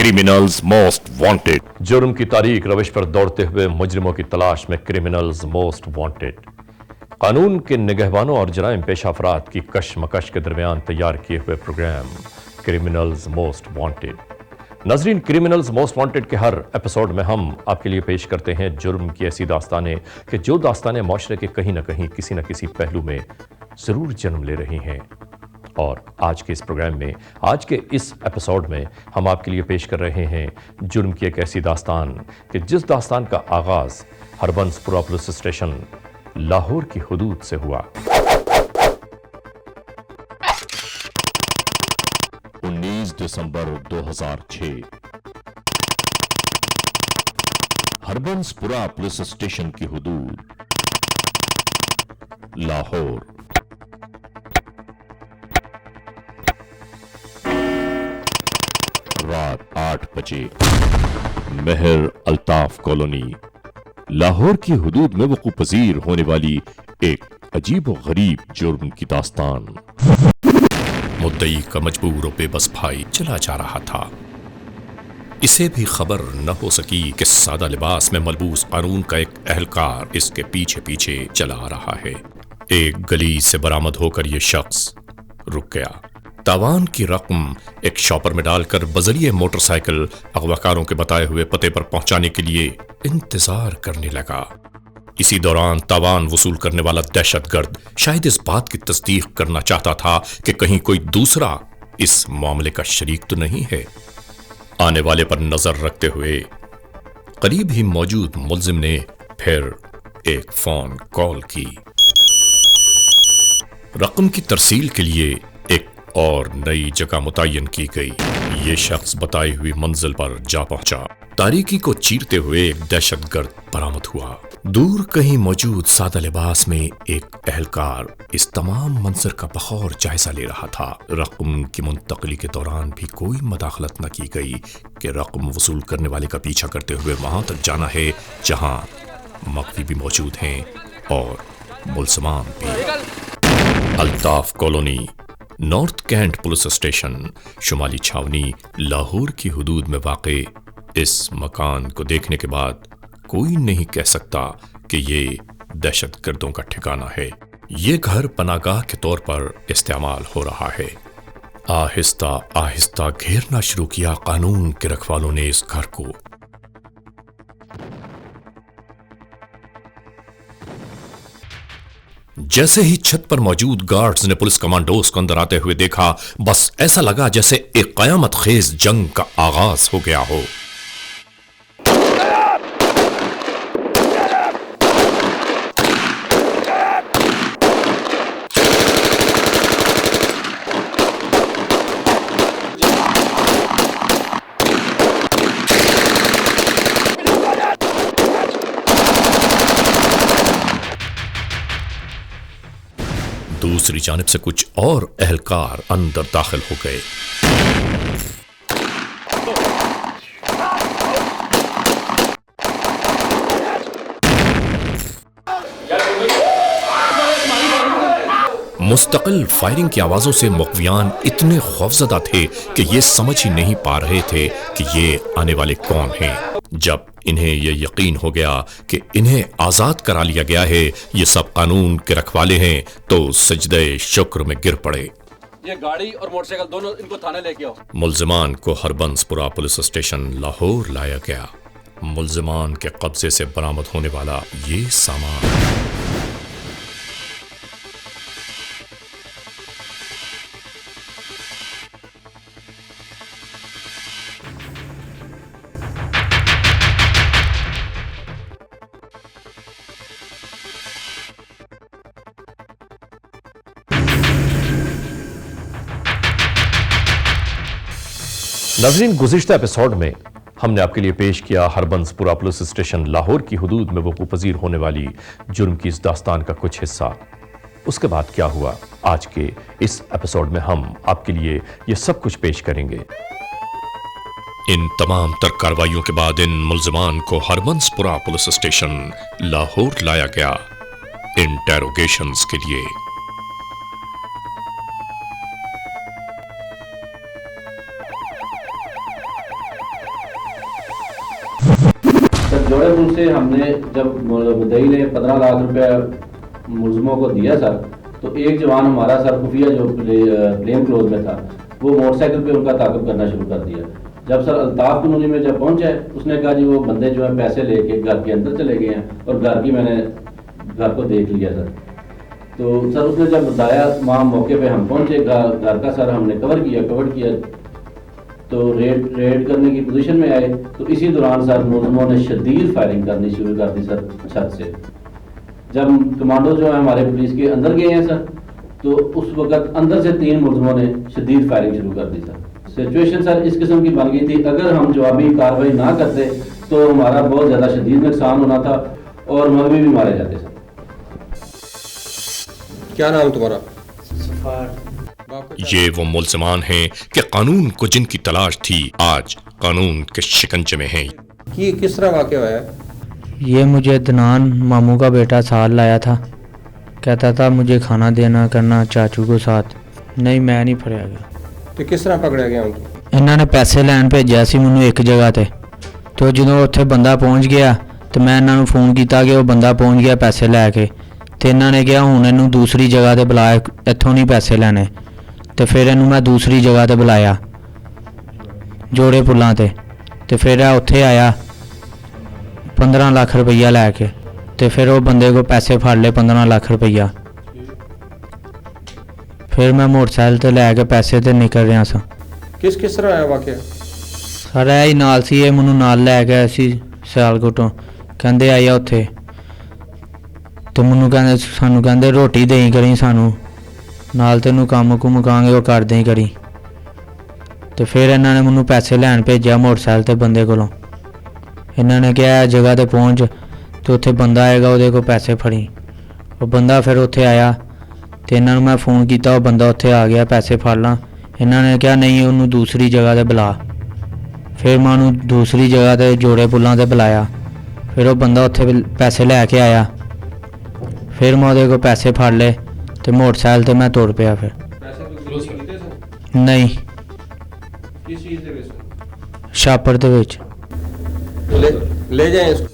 Criminals most wanted. जुर्म की तारीख रविश पर दौड़ते हुए मुजरिमों की तलाश में क्रिमिनल्स मोस्ट वांटेड। कानून के निगहबानों और जराइम पेशा अफराद की कशमकश के दरमियान तैयार किए हुए प्रोग्राम क्रिमिनल्स मोस्ट वांटेड। नाज़रीन, क्रिमिनल्स मोस्ट वांटेड के हर एपिसोड में हम आपके लिए पेश करते हैं जुर्म की ऐसी दास्तानें कि जो दास्तानें माशरे के कहीं ना कहीं किसी न किसी पहलू में ज़रूर जन्म ले रही हैं। और आज के इस प्रोग्राम में, आज के इस एपिसोड में हम आपके लिए पेश कर रहे हैं जुर्म की एक ऐसी दास्तान कि जिस दास्तान का आगाज़ हरबंसपुरा पुलिस स्टेशन लाहौर की हुदूद से हुआ। 19 दिसंबर 2006 हरबंसपुरा पुलिस स्टेशन की हुदूद लाहौर। रात 8 बजे महर अल्ताफ कॉलोनी लाहौर की हुदूद में वक़ू पजीर होने वाली एक अजीब व गरीब जुर्म की दास्तान। मुद्दई का मजबूर व बेबस भाई चला जा रहा था। इसे भी खबर न हो सकी कि सादा लिबास में मलबूस कानून का एक अहलकार इसके पीछे पीछे चला आ रहा है। एक गली से बरामद होकर यह शख्स रुक गया। तावान की रकम एक शॉपर में डालकर बजरिए मोटरसाइकिल अगवाकारों के बताए हुए पते पर पहुंचाने के लिए इंतजार करने लगा। इसी दौरान तावान वसूल करने वाला दहशतगर्द शायद इस बात की तस्दीक करना चाहता था कि कहीं कोई दूसरा इस मामले का शरीक तो नहीं है। आने वाले पर नजर रखते हुए करीब ही मौजूद मुल्जिम ने फिर एक फोन कॉल की। रकम की तरसील के लिए एक और नई जगह मुतय्यन की गई। ये शख्स बताई हुई मंजिल पर जा पहुंचा। तारीकी को चीरते हुए एक दहशतगर्द बरामद हुआ। दूर कहीं मौजूद सादा लिबास में एक अहलकार इस तमाम मंजर का बखौर जायजा ले रहा था। रकम की मुंतकली के दौरान भी कोई मदाखलत न की गई कि रकम वसूल करने वाले का पीछा करते हुए वहां तक जाना है जहां मख्फी भी मौजूद हैं और मुल्ज़मान भी। Altaf colony, north cantt police station, शुमाली छावनी, लाहौर की हुदूद में वाक़े इस मकान को देखने के बाद कोई नहीं कह सकता कि ये दहशतगर्दों का ठिकाना है। ये घर पनागाह के तौर पर इस्तेमाल हो रहा है। आहिस्ता आहिस्ता घेरना शुरू किया कानून के रखवालों ने इस घर को। जैसे ही छत पर मौजूद गार्ड्स ने पुलिस कमांडोज को अंदर आते हुए देखा, बस ऐसा लगा जैसे एक कयामत खेज जंग का आगाज हो गया हो। दूसरी जानिब से कुछ और अहलकार अंदर दाखिल हो गए। मुस्तकिल फायरिंग की आवाजों से मुखबियान इतने खौफजदा थे कि ये समझ ही नहीं पा रहे थे कि ये आने वाले कौन हैं। जब इन्हें यह यकीन हो गया कि इन्हें आजाद करा लिया गया है, ये सब कानून के रखवाले हैं, तो सजदे शुक्र में गिर पड़े। ये गाड़ी और मोटरसाइकिल दोनों इनको थाने लेके आओ। मुल्जिमान को हरबंसपुरा पुलिस स्टेशन लाहौर लाया गया। मुल्जिमान के कब्जे से बरामद होने वाला ये सामान नाज़रीन, गुज़िश्ता एपिसोड में हमने आपके लिए पेश किया हरबंसपुरा पुलिस स्टेशन लाहौर की हुदूद में वक़ू पज़ीर होने वाली जुर्म की इस दास्तान का कुछ हिस्सा। उसके बाद क्या हुआ, आज के इस एपिसोड में हम आपके लिए ये सब कुछ पेश करेंगे। इन तमाम तर कार्रवाइयों के बाद इन मुल्जिमान को हरबंसपुरा पुलिस स्टेशन लाहौर लाया गया इंटेरोगेशंस के लिए। जोड़े पुल से हमने जब मुद्दई ने 15 लाख रुपया मुलजमों को दिया सर, तो एक जवान हमारा सर खुफिया जो प्लेन क्लोज में था, वो मोटरसाइकिल पे उनका ताक़ब करना शुरू कर दिया। जब सर अल्ताफ कॉलोनी में जब पहुंचे, उसने कहा जी वो बंदे जो है पैसे लेके घर के अंदर चले गए हैं और घर की मैंने घर को देख लिया सर। तो सर उसने जब बताया, वहाँ मौके पे हम पहुंचे, घर का सर हमने कवर किया, तो रेड करने की पोजीशन में आए, तो इसी दौरान सर मुलजमों ने शदीद फायरिंग करनी शुरू कर दी सर छत से। जब कमांडो जो है हमारे पुलिस के अंदर गए हैं सर, तो उस वक्त अंदर से 3 मुलजमों ने शदीद फायरिंग शुरू कर दी सर। सिचुएशन सर इस किस्म की बन गई थी, अगर हम जवाबी कार्रवाई ना करते तो हमारा बहुत ज़्यादा शदीद नुकसान होना था और मगवी भी मारे जाते सर। क्या नाम तुम्हारा? ये वो मुल्ज़मान हैं कि कानून को जिनकी तलाश थी आज कानून के शिकंजे में हैं। कि किस तरह वाक़या हुआ है? ये मुझे दनान मामू का बेटा साल लाया था, कहता था मुझे खाना देना करना चाचू को साथ। नहीं, मैं नहीं फड़िया गया। तो किस तरह पकड़ा गया उनको? ਇਹਨਾਂ ਨੇ ਪੈਸੇ ਲੈਣ ਭੇਜਿਆ ਸੀ ਮੈਨੂੰ ਇੱਕ ਜਗ੍ਹਾ ਤੇ, ਤੇ ਜਦੋਂ ਉੱਥੇ ਬੰਦਾ ਪਹੁੰਚ ਗਿਆ ਤੇ ਮੈਂ ਇਹਨਾਂ ਨੂੰ ਫੋਨ ਕੀਤਾ ਕਿ ਉਹ ਬੰਦਾ ਪਹੁੰਚ ਗਿਆ ਪੈਸੇ ਲੈ ਕੇ, ਤੇ ਇਹਨਾਂ ਨੇ ਕਿਹਾ ਹੁਣ ਇਹਨੂੰ ਦੂਸਰੀ ਜਗ੍ਹਾ ਤੇ ਬੁਲਾ, ਇੱਥੋਂ ਨਹੀਂ ਪੈਸੇ ਲੈਣੇ। ਤੇ ਫਿਰ ਇਹਨੂੰ ਮੈਂ ਦੂਸਰੀ ਜਗ੍ਹਾ ਤੇ ਬੁਲਾਇਆ ਜੋੜੇ ਪੁੱਲਾਂ ਤੇ ਫਿਰ ਇਹ ਉੱਥੇ ਆਇਆ 15 ਲੱਖ ਰੁਪਈਆ ਲੈ ਕੇ, ਤੇ ਫਿਰ ਉਹ ਬੰਦੇ ਕੋਲ ਪੈਸੇ ਫੜ ਲਏ 15 ਲੱਖ ਰੁਪਈਆ। ਫਿਰ ਮੈਂ ਮੋਟਰਸਾਈਕਲ ਤੇ ਲੈ ਕੇ ਪੈਸੇ ਤੇ ਨਿਕਲ ਰਿਹਾ ਸਾਂ। किस तरह आया वाक़या? ਸਾਰਾ ਹੀ ਨਾਲ ਸੀ, ਇਹ ਮੈਨੂੰ ਨਾਲ ਲੈ ਗਏ ਸੀ ਸਿਆਲਕੋਟੋਂ, ਕਹਿੰਦੇ ਆਇਆ ਉੱਥੇ ਤੇ ਮੈਨੂੰ ਕਹਿੰਦੇ ਸਾਨੂੰ ਕਹਿੰਦੇ ਰੋਟੀ ਦੇਈ ਕਰੀ, ਸਾਨੂੰ ਨਾਲ ਤੈਨੂੰ ਕੰਮ ਕੁਮ ਕਾਂਗੇ ਉਹ ਕਰ ਦੇਈ ਕਰੀ। ਤੇ ਫਿਰ ਇਹਨਾਂ ਨੇ ਮੈਨੂੰ ਪੈਸੇ ਲੈਣ ਭੇਜਿਆ ਮੋਟਰਸਾਈਕਲ ਤੇ ਬੰਦੇ ਕੋਲੋਂ। ਇਹਨਾਂ ਨੇ ਕਿਹਾ ਜਗ੍ਹਾ ਤੇ ਪਹੁੰਚ ਤੇ ਉੱਥੇ ਬੰਦਾ ਆਏਗਾ ਉਹਦੇ ਕੋਲ ਪੈਸੇ ਫੜੀ। ਉਹ ਬੰਦਾ ਫਿਰ ਉੱਥੇ ਆਇਆ ਤੇ ਇਹਨਾਂ ਨੂੰ ਮੈਂ ਫੋਨ ਕੀਤਾ, ਉਹ ਬੰਦਾ ਉੱਥੇ ਆ ਗਿਆ ਪੈਸੇ ਫੜ ਲਾਂ। ਇਹਨਾਂ ਨੇ ਕਿਹਾ ਨਹੀਂ ਉਹਨੂੰ ਦੂਸਰੀ ਜਗ੍ਹਾ ਤੇ ਬੁਲਾ। ਫਿਰ ਮੈਂ ਉਹਨੂੰ ਦੂਸਰੀ ਜਗ੍ਹਾ ਤੇ ਜੋੜੇ ਪੁੱਲਾਂ ਤੇ ਬੁਲਾਇਆ। ਫਿਰ ਉਹ ਬੰਦਾ ਉੱਥੇ ਪੈਸੇ ਲੈ ਕੇ ਆਇਆ। ਫਿਰ ਮੈਂ ਉਹਦੇ ਕੋਲ ਪੈਸੇ ਫੜ ਲਏ ਤੇ ਮੋਟਰਸਾਈਕਲ ਤੇ ਮੈਂ ਤੁਰ ਪਿਆ। ਫਿਰ ਨਹੀਂ, किस चीज़ के विषय? ਛਾਪੜ ਦੇ ਵਿੱਚ। ले जाएं इसको।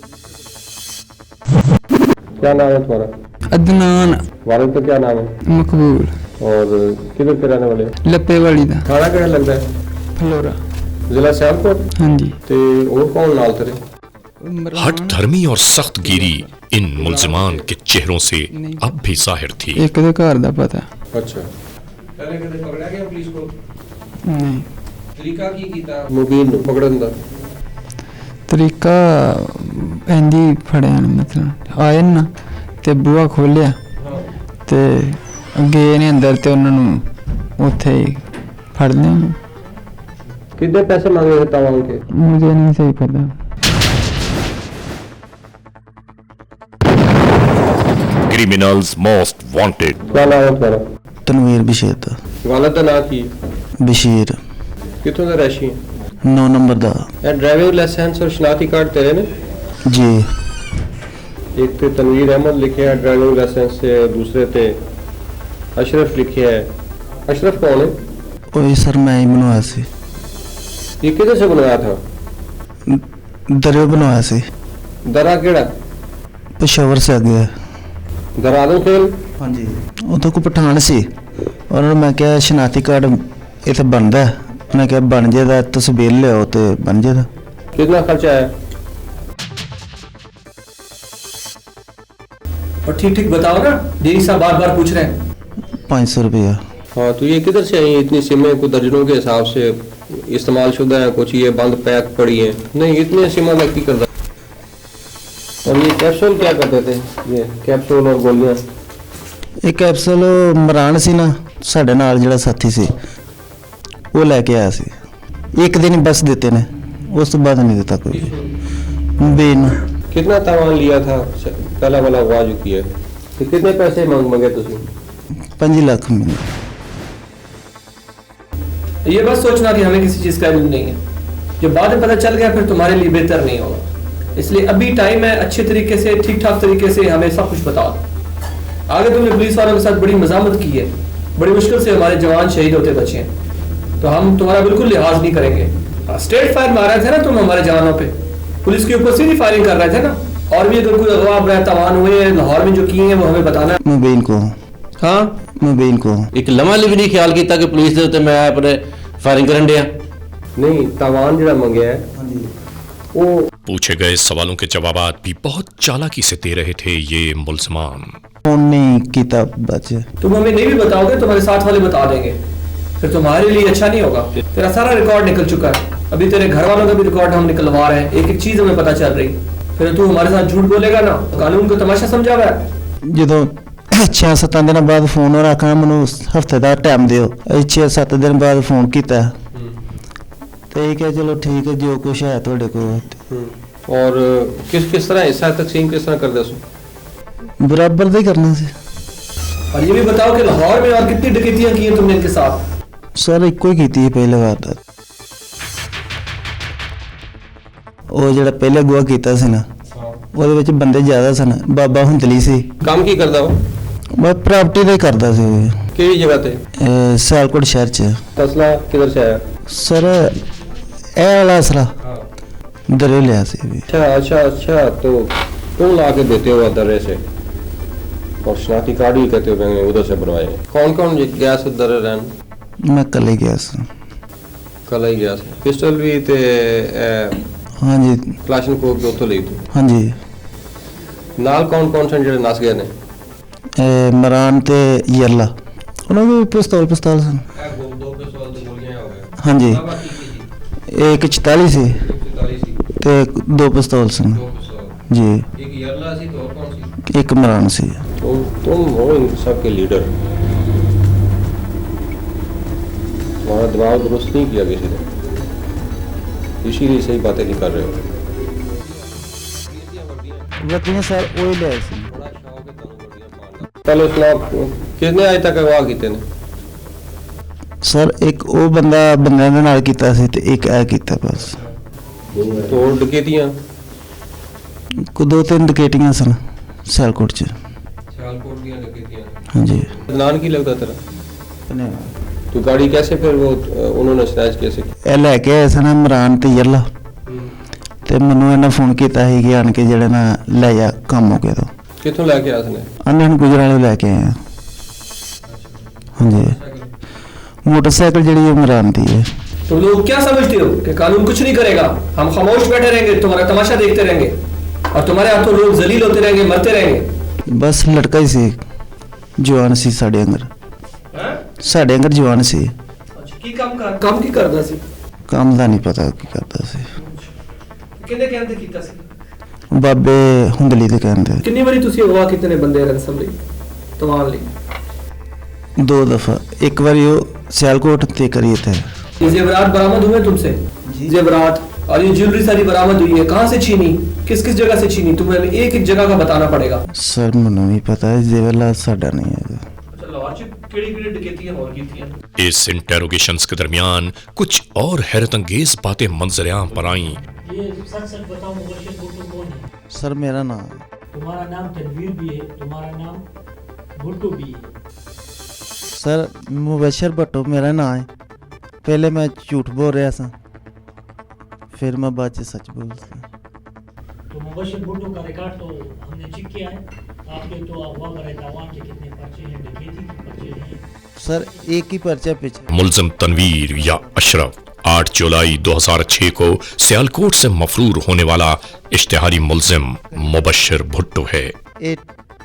क्या नाम है तुम्हारा? अदनान वालिद का क्या नाम है? मकबूल और किधर के रहने वाले? लप्पे वाली दा थाना किहड़ा लगता है? फलोरा। जिला सियालकोट। हाँ जी। ते और कौन नाल तेरे? हट धर्मी और सख्त गिरी इन मुल्ज़मान के चेहरों से अब भी जाहिर थी। एक दे घर दा पता। अच्छा। पहले कदे पकड़ा गया पुलिस को? नहीं, तरीका की कीता मुबीन नु पकड़न दा? तरीका इंदी फड़िया ने, मतलब आए ना ते बूहा खोलिया ते गए ने अंदर ते उन्हां नूं उत्थे ही फड़ लिया। कितने पैसे मांगे थे तब उनके? मुझे नहीं सही पता। Criminals most wanted. क्या नाम है तुम्हारा? तनवीर बशीर दा। वालिद का नाम की? बशीर कितों का रैशी? 9 नंबर दा। ये ड्राइविंग लाइसेंस और शनाख्ती कार्ड तेरे ने? जी। एक तो तनवीर अहमद लिखे है ड्राइविंग लाइसेंस से, दूसरे ते अशरफ लिखे है। अशरफ कौन है? ओए सर मैं ही बनवाया सी। ये किधर से बनवाया था? दरियो बनवाया सी। दरा केड़ा? पेशावर से आगे। दरा आदम खेल? हाँ जी। उधर को पठान सी, और मैं क्या शनाख्ती कार्ड इतने बनता है, मैं क्या बन जाएगा, तस्वीर लियाओ तो बन जाएगा। कितना खर्चा है? और ठीक ठीक बताओ ना, डेरी साहब बार बार पूछ रहे हैं। 500 रुपया। हाँ, तो ये किधर से आई इतनी सिमें? को दर्जनों के हिसाब से इस्तेमाल शुदा है, कुछ ये बंद पैक पड़ी है। नहीं, इतने सिमा लगती करता। और ये कैप्सूल क्या करते थे? ये कैप्सूल और गोलियां? एक कैप्सूल मरान सी ना साढ़े नाल जिहड़ा साथी सी, वो लेके आया सी। एक दिन ही बस देते ने, उस तो बाद नहीं देता कोई। बेन कितना तावान लिया था? पहला वाला आवाज चुकी है। तो कितने पैसे मांगे तुसी? 5 लाख में। ये बस सोचना कि हमें किसी चीज का इल्म नहीं है, जो बाद में पता चल गया फिर तुम्हारे लिए बेहतर नहीं होगा। इसलिए अभी टाइम है, अच्छे तरीके से ठीक ठाक तरीके से हमें सब कुछ बताओ। आगे तुमने पुलिस वालों के साथ बड़ी मजामत की है, बड़ी मुश्किल से हमारे जवान शहीद होते बचे हैं, तो हम तुम्हारा बिल्कुल लिहाज नहीं करेंगे। स्ट्रेट फायर मारा थे ना तुम हमारे जवानों पे, पुलिस के ऊपर सीधी फायरिंग कर रहे थे ना। और भी अगर कोई अगवा तवान हुए हैं लाहौर में जो किए हैं वो हमें बताना है। ਮੁਬੀਨ ਕੋ हाँ ਮੁਬੀਨ ਕੋ ਇੱਕ ਲਮਾ ਲਈ ਵੀ ਨਹੀਂ ਖਿਆਲ ਕੀਤਾ ਕਿ ਪੁਲਿਸ ਦੇ ਉੱਤੇ ਮੈਂ ਆਪਣੇ ਫਾਇਰਿੰਗ ਕਰਨ ਡਿਆ। नहीं तावान जरा मंगे है वो पूछे गए सवालों के जवाबात भी बहुत चालाकी से दे रहे थे ये मुल्ज़मान। ਫੋਨ ਨਹੀਂ ਕੀਤਾ ਬੱਚੇ तुम हमें नहीं भी बताओगे तुम्हारे साथ वाले बता देंगे, फिर तुम्हारे लिए अच्छा नहीं होगा। तेरा सारा रिकॉर्ड निकल चुका है, अभी तेरे घर वालों का भी रिकॉर्ड हम निकलवा रहे हैं, एक एक चीज हमें पता चल रही। फिर तू हमारे साथ झूठ बोलेगा ना, कानून को तमाशा समझा हुआ है। ਜਦੋਂ 6-7 ਦਿਨਾਂ ਬਾਅਦ ਫੋਨ ਰੱਖਣਾ ਮੈਨੂੰ ਹਫਤੇ ਦਾ ਟਾਈਮ ਦਿਓ। 6-7 ਦਿਨ ਬਾਅਦ ਫੋਨ ਕੀਤਾ ਤੇ ਇਹ ਕਿਹਾ ਚਲੋ ਠੀਕ ਹੈ ਜੋ ਕੁਛ ਹੈ ਤੁਹਾਡੇ ਕੋਲ और किस तरह हिस्सा तकसीम किस तरह कर दे सो? ਬਰਾਬਰ ਦਾ ਹੀ ਕਰਨਾ ਸੀ और ये भी बताओ कि लाहौर में और कितनी डकैतियां की हैं तुमने इनके साथ? ਸਰ ਇੱਕੋ ਹੀ ਕੀਤੀ ਹੈ ਪਹਿਲੇ ਵਾਰ ਦਾ। ਉਹ ਜਿਹੜਾ ਪਹਿਲੇ ਗੋਆ ਕੀਤਾ ਸੀ ਨਾ ਉਹਦੇ ਵਿੱਚ ਬੰਦੇ ਜ਼ਿਆਦਾ ਸਨ। ਬਾਬਾ ਹੁੰਦਲੀ ਸੀ, काम की करदा हो? ਮੈਂ ਪ੍ਰਾਪਰਟੀ ਦਾ ਹੀ ਕਰਦਾ ਸੀ ਉਹ। केड़ी जगह ते? ਸਿਆਲਕੋਟ ਸ਼ਹਿਰ 'ਚ। असला किधर से आया? ਸਰ ਇਹ ਵਾਲਾ ਅਸਲਾ ਦਰੇ ਲਿਆ ਸੀ ਵੀ। अच्छा तो तुम ला के देते हो दर्रे से और शनाख्ती कार्ड ही कहते हो मैंने उधर से बनवाए। कौन कौन गया से दर्रे रहन? ਮੈਂ ਇਕੱਲੇ ਗਿਆ ਸੀ। कल ही गया से पिस्टल भी ते ਹਾਂਜੀ क्लाशन को भी उतो ली तू ਹਾਂਜੀ नाल कौन सन जेडे नस गए ने? ਮਰਾਨ ਤੇ ਯਰਲਾ ਉਹਨਾਂ ਕੋਲ ਪਿਸਤੌਲ ਸਨ। दो पिस्तौल दो गोलियां हो गए। ਹਾਂਜੀ बाबा ਇੱਕ 44 ਸੀ 44 सी ਤੇ 2 ਪਿਸਤੌਲ ਸਨ दो पिस्तौल ਜੀ। एक यरला सी तो और कौन सी? ਇੱਕ ਮਰਾਨ ਸੀ। तुम हो इन सब के लीडर। तुम्हारा दिमाग दुरुस्त नहीं किया किसी ने, इसीलिए सही बातें नहीं कर रहे हो। ਵਕੀਲ ਸਰ ਉਹ ਲਿਆ ਸੀ। चलो सुनाओ कितने आज तक अगवा किते ने? ਸਰ ਇੱਕ ਉਹ ਬੰਦਿਆਂ ਦੇ ਨਾਲ ਕੀਤਾ ਸੀ ਤੇ ਇੱਕ ਇਹ ਕੀਤਾ ਬਸ। तो डकैतियां ਕੋ 2-3 ਡਕੈਟੀਆਂ ਸਨ ਸਿਆਲਕੋਟ 'ਚ। सियालकोट दी डकैतियां। ਹਾਂਜੀ नान की लगता तेरा? तो गाड़ी कैसे फिर वो उन्होंने स्नैच कैसे की? ਇਹ ਲੈ ਕੇ ਆਏ ਸਨ ਇਮਰਾਨ ਤੇ ਯਰਲਾ ਤੇ ਮੈਨੂੰ ਇਹਨਾਂ ਫੋਨ ਕੀਤਾ ਸੀ ਕਿ ਆਣ ਕੇ ਜਿਹੜਾ ਨਾ ਲੈ ਜਾ ਕੰਮ ਹੋ ਗਿਆ ਤੋਂ। कितों लैके आया उसने? अन्य गुजराले लेके आए हैं। हाँ जी मोटरसाइकिल जड़ी इमरान दी है। तुम लोग क्या समझते हो कि कानून कुछ नहीं करेगा? हम खामोश बैठे रहेंगे, तुम्हारा तमाशा देखते रहेंगे और तुम्हारे हाथों लोग जलील होते रहेंगे, मरते रहेंगे। बस लड़का ही सी जवान सी साढ़े अंदर जवान सी। काम की करदा सी? काम का नहीं पता की करता सी। किन्ने कहंदे कीता सी? बाबे हुंदली दे कहंदे। कितनी बारी तुसी अगवा कितने बंदे रंसम ਲਈ तवान ਲਈ? 2 दफा, एक बारी वो सियालकोट ते करी थे। ये जेवरात बरामद हुए तुमसे? जेवरात और ये ज्वेलरी सारी बरामद हुई है, कहाँ से छीनी, किस किस जगह से छीनी? तुम्हें हमें एक एक जगह का बताना पड़ेगा। सर मैनू नहीं पता है जेवला साडा नहीं है। इस इंटेरोगेशंस के दरमियान कुछ और हैरत अंगेज बातें मंजर-ए-आम पर आईं। ये सच बताओ मुबशिर भुट्टो कौन है? सर मेरा नाम, तुम्हारा नाम तनवीर भी है, तुम्हारा नाम भुट्टो भी है। सर मुबशिर भट्टो मेरा नाम है। पहले मैं झूठ बोल रहा था, फिर मैं बाद में सच बोलता। तो मुबशिर भुट्टो का रिकॉर्ड तो हमने चेक किया है। आपके तो अगवा करे तवान के कितने पर्चे हैं, डकैती के पर्चे हैं? सर एक ही पर्चा पीछे। मुल्ज़िम तनवीर या अशरफ 8 जुलाई 2006 को सियालकोट से मफरूर होने वाला इश्तिहारी मुल्ज़िम मुबशिर भुट्टो है। ये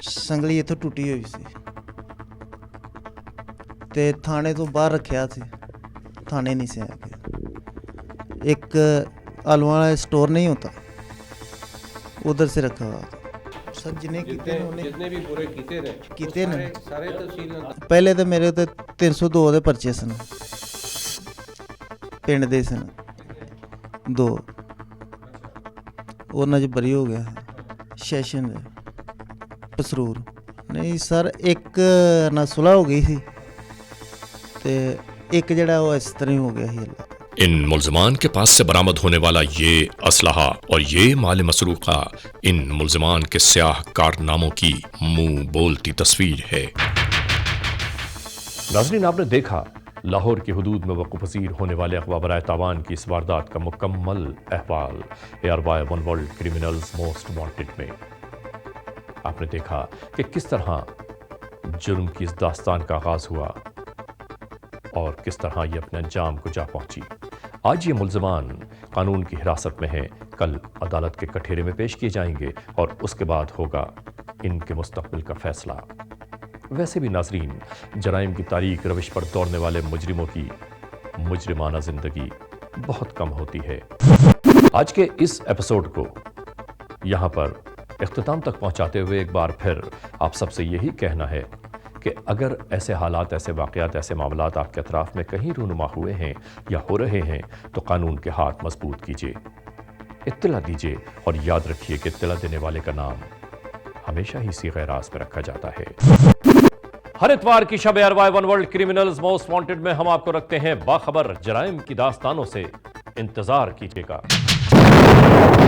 संगली इथों टूटी हुई सी ते थाने तो बाहर रखा सी, थाने नहीं से आके एक आलू वाला स्टोर नहीं होता उधर से रखा हुआ था। सर जिन्हें जितने भी पूरे कीते ने सारे तफसील पहले तो मेरे ते 302 दे परचे सन, पिंड दे सन 2 ਉਹਨਾਂ 'ਚ ਬਰੀ ਹੋ ਗਿਆ ਸੈਸ਼ਨ ਪਸਰੂਰ ਨਹੀਂ ਸਰ। ਇੱਕ ਨਾ ਸੁਲ੍ਹਾ ਹੋ ਗਈ ਸੀ ਤੇ ਇੱਕ ਜਿਹੜਾ ਉਹ ਇਸ ਤਰ੍ਹਾਂ ਹੀ ਹੋ ਗਿਆ ਸੀ। इन मुल्ज़मान के पास से बरामद होने वाला ये असलहा और ये माल मसरूक़ा इन मुल्ज़मान के स्याह कारनामों की मुंह बोलती तस्वीर है। नाज़रीन आपने देखा लाहौर की हदूद में वक़ूफ़-पज़ीर होने वाले अग़वा बराए तावान की इस वारदात का मुकम्मल अहवाल ARY one world criminals most wanted में। आपने देखा कि किस तरह जुर्म की इस दास्तान का आगाज़ हुआ और किस तरह ये अपने अंजाम को जा पहुंची। आज ये मुल्ज़मान कानून की हिरासत में हैं, कल अदालत के कठेरे में पेश किए जाएंगे और उसके बाद होगा इनके मुस्तक़बिल का फ़ैसला। वैसे भी नाज़रीन, जराइम की तारीख रविश पर दौड़ने वाले मुजरिमों की मुजरिमाना ज़िंदगी बहुत कम होती है। आज के इस एपिसोड को यहाँ पर इख्तिताम तक पहुँचाते हुए एक बार फिर आप सबसे यही कहना है कि अगर ऐसे हालात, ऐसे वाक़यात, ऐसे मामलात आपके अतराफ़ में कहीं रूनुमा हुए हैं या हो रहे हैं तो कानून के हाथ मजबूत कीजिए, इत्तला दीजिए और याद रखिए कि इत्तला देने वाले का नाम हमेशा ही सीग़े राज़ में रखा जाता है। हर इतवार की शब ARY one world criminals most wanted में हम आपको रखते हैं बाखबर जराइम की दास्तानों से। इंतजार कीजिएगा।